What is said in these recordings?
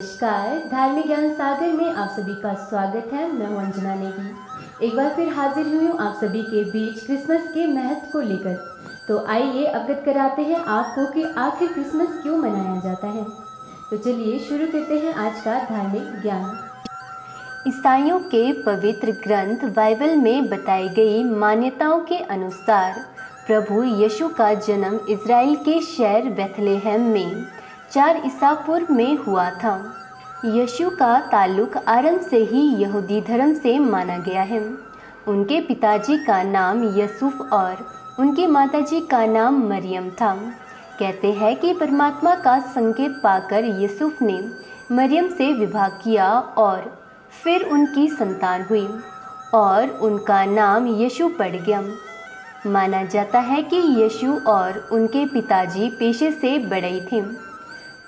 नमस्कार, धार्मिक ज्ञान सागर में आप सभी का स्वागत है। मैं हूं अंजना नेगी। एक बार फिर हाजिर हुई हूं आप सभी के बीच क्रिसमस के महत्व को लेकर। तो आइए अवगत कराते हैं आपको कि आखिर क्रिसमस क्यों मनाया जाता है। तो चलिए शुरू करते हैं आज का धार्मिक ज्ञान। ईसाइयों के पवित्र ग्रंथ बाइबल में बताई गई मान्यताओं के अनुसार प्रभु यीशु का जन्म इज़राइल के शहर बेथलेहम में 4 ईसा पूर्व में हुआ था। यीशु का ताल्लुक आरंभ से ही यहूदी धर्म से माना गया है। उनके पिताजी का नाम यूसुफ और उनकी माताजी का नाम मरियम था। कहते हैं कि परमात्मा का संकेत पाकर यूसुफ ने मरियम से विवाह किया और फिर उनकी संतान हुई और उनका नाम यीशु पड़ गया। माना जाता है कि यीशु और उनके पिताजी पेशे से बड़े थे।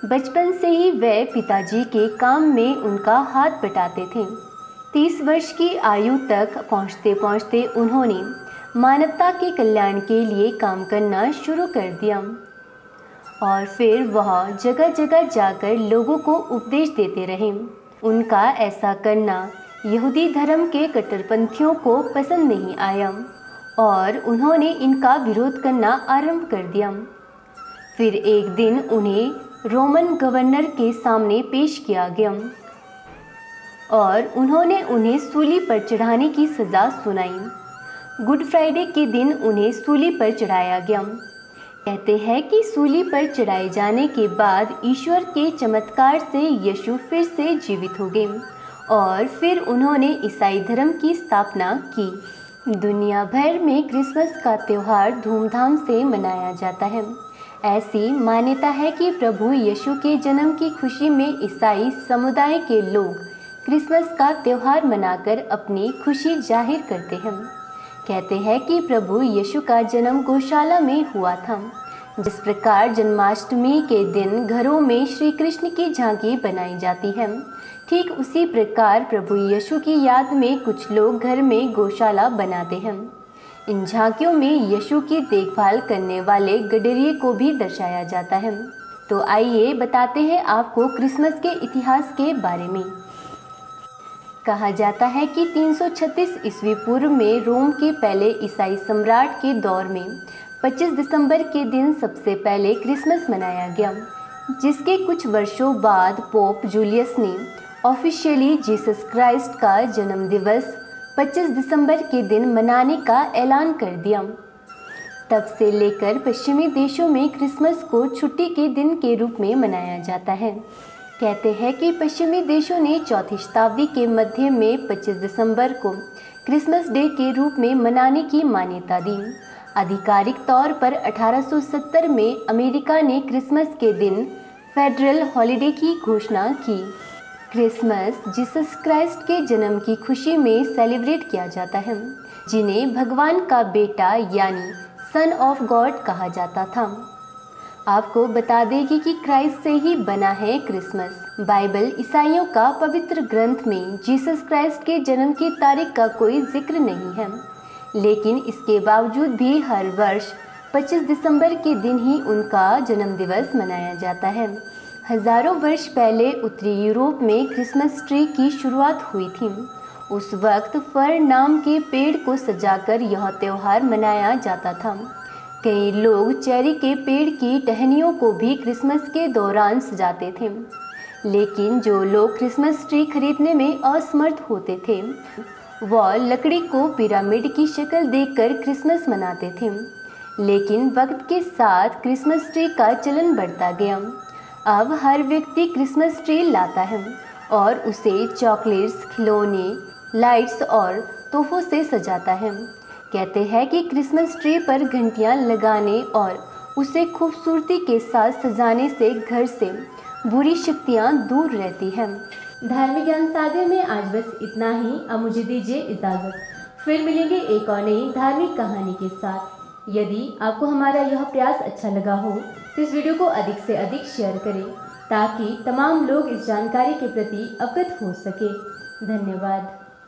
बचपन से ही वे पिताजी के काम में उनका हाथ बटाते थे। 30 वर्ष की आयु तक पहुँचते पहुँचते उन्होंने मानवता के कल्याण के लिए काम करना शुरू कर दिया और फिर वह जगह जगह जाकर लोगों को उपदेश देते रहे। उनका ऐसा करना यहूदी धर्म के कट्टरपंथियों को पसंद नहीं आया और उन्होंने इनका विरोध करना आरंभ कर दिया। फिर एक दिन उन्हें रोमन गवर्नर के सामने पेश किया गया और उन्होंने उन्हें सूली पर चढ़ाने की सज़ा सुनाई। गुड फ्राइडे के दिन उन्हें सूली पर चढ़ाया गया। कहते हैं कि सूली पर चढ़ाए जाने के बाद ईश्वर के चमत्कार से यीशु फिर से जीवित हो गए और फिर उन्होंने ईसाई धर्म की स्थापना की। दुनिया भर में क्रिसमस का त्यौहार धूमधाम से मनाया जाता है। ऐसी मान्यता है कि प्रभु यीशु के जन्म की खुशी में ईसाई समुदाय के लोग क्रिसमस का त्यौहार मनाकर अपनी खुशी जाहिर करते हैं। कहते हैं कि प्रभु यीशु का जन्म गौशाला में हुआ था। जिस प्रकार जन्माष्टमी के दिन घरों में श्री कृष्ण की झांकी बनाई जाती है, ठीक उसी प्रकार प्रभु यीशु की याद में कुछ लोग घर में गौशाला बनाते हैं। इन झांकियों में यीशु की देखभाल करने वाले गडरिये को भी दर्शाया जाता है। तो आइए बताते हैं आपको क्रिसमस के इतिहास के बारे में। कहा जाता है कि 336 ईस्वी पूर्व में रोम के पहले ईसाई सम्राट के दौर में 25 दिसंबर के दिन सबसे पहले क्रिसमस मनाया गया, जिसके कुछ वर्षों बाद पोप जूलियस ने ऑफिशियली जीसस क्राइस्ट का जन्म दिवस 25 दिसंबर के दिन मनाने का ऐलान कर दिया। तब से लेकर पश्चिमी देशों में क्रिसमस को छुट्टी के दिन के रूप में मनाया जाता है। कहते हैं कि पश्चिमी देशों ने 4वीं शताब्दी के मध्य में 25 दिसंबर को क्रिसमस डे के रूप में मनाने की मान्यता दी। आधिकारिक तौर पर 1870 में अमेरिका ने क्रिसमस के दिन फेडरल हॉलिडे की घोषणा की। क्रिसमस जीसस क्राइस्ट के जन्म की खुशी में सेलिब्रेट किया जाता है, जिन्हें भगवान का बेटा यानी सन ऑफ गॉड कहा जाता था। आपको बता देगी कि क्राइस्ट से ही बना है क्रिसमस। बाइबल ईसाइयों का पवित्र ग्रंथ में जीसस क्राइस्ट के जन्म की तारीख का कोई जिक्र नहीं है, लेकिन इसके बावजूद भी हर वर्ष 25 दिसंबर के दिन ही उनका जन्म दिवस मनाया जाता है। हजारों वर्ष पहले उत्तरी यूरोप में क्रिसमस ट्री की शुरुआत हुई थी। उस वक्त फर नाम के पेड़ को सजाकर यह त्यौहार मनाया जाता था। कई लोग चेरी के पेड़ की टहनियों को भी क्रिसमस के दौरान सजाते थे, लेकिन जो लोग क्रिसमस ट्री खरीदने में असमर्थ होते थे, वह लकड़ी को पिरामिड की शक्ल देकर क्रिसमस मनाते थे। लेकिन वक्त के साथ क्रिसमस ट्री का चलन बढ़ता गया। अब हर व्यक्ति क्रिसमस ट्री लाता है और उसे चॉकलेट्स, खिलौने, लाइट्स और तोहफों से सजाता है। कहते हैं कि क्रिसमस ट्री पर घंटियां लगाने और उसे खूबसूरती के साथ सजाने से घर से बुरी शक्तियां दूर रहती हैं। धार्मिक ज्ञान सागर में आज बस इतना ही। अब मुझे दीजिए इजाज़त। फिर मिलेंगे एक और नई धार्मिक कहानी के साथ। यदि आपको हमारा यह प्रयास अच्छा लगा हो तो इस वीडियो को अधिक से अधिक शेयर करें, ताकि तमाम लोग इस जानकारी के प्रति अवगत हो सके। धन्यवाद।